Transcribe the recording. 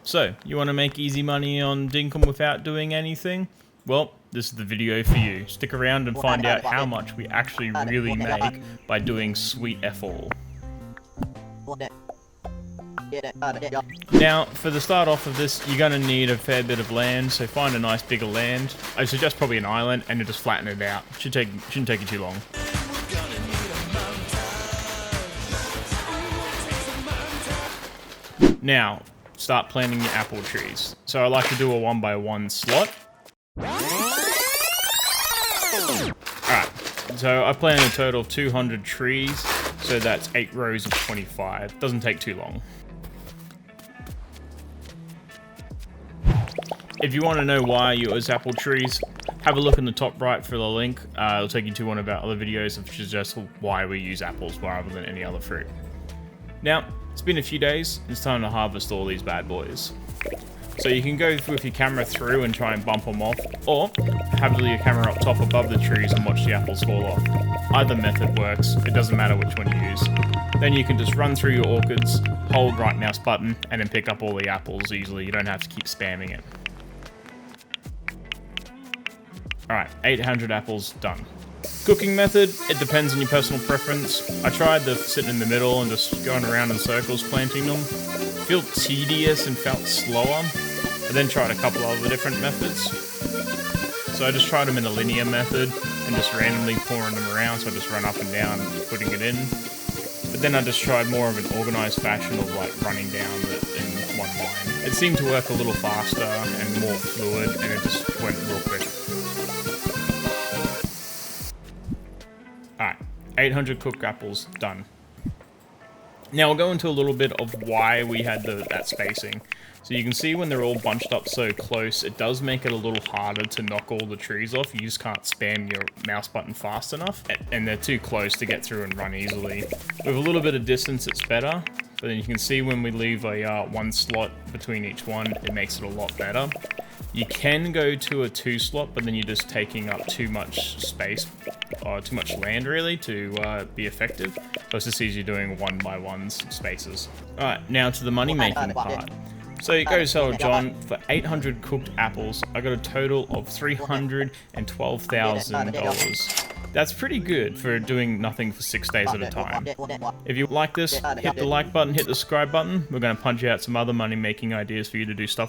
So, you want to make easy money on Dinkum without doing anything? Well, this is the video for you. Stick around and find out how much we actually really make by doing sweet F-all. Now, for the start off of this, you're going to need a fair bit of land, so find a nice bigger land. I suggest probably an island, and just flatten it out. Shouldn't take you too long. Now, start planting your apple trees. So I like to do a 1x1 slot. Alright, so I planted a total of 200 trees, so that's 8 rows of 25. Doesn't take too long. If you want to know why I use apple trees, have a look in the top right for the link. It'll take you to one of our other videos, which is just why we use apples rather than any other fruit. Now, it's been a few days, it's time to harvest all these bad boys. So you can go with your camera through and try and bump them off, or have your camera up top above the trees and watch the apples fall off. Either method works, it doesn't matter which one you use. Then you can just run through your orchards, hold right mouse button, and then pick up all the apples easily. You don't have to keep spamming it. Alright, 800 apples done. Cooking method, it depends on your personal preference. I tried the sitting in the middle and just going around in circles planting them. Felt tedious and felt slower. I then tried a couple other different methods. So I just tried them in a linear method and just randomly pouring them around, so I just run up and down putting it in. But then I just tried more of an organized fashion of like running down it in one line. It seemed to work a little faster and more fluid, and it just went real quick. Alright, 800 cooked apples done. Now we'll go into a little bit of why we had that spacing. So you can see when they're all bunched up so close, it does make it a little harder to knock all the trees off. You just can't spam your mouse button fast enough, and they're too close to get through and run easily. With a little bit of distance, it's better, but then you can see when we leave a one slot between each one, it makes it a lot better. You can go to a 2 slot, but then you're just taking up too much space, or too much land really, to be effective. So it's just easier doing 1x1 spaces. Alright, now to the money making part. So you go sell John for 800 cooked apples. I got a total of $312,000. That's pretty good for doing nothing for 6 days at a time. If you like this, hit the like button, hit the subscribe button. We're going to punch out some other money making ideas for you to do stuff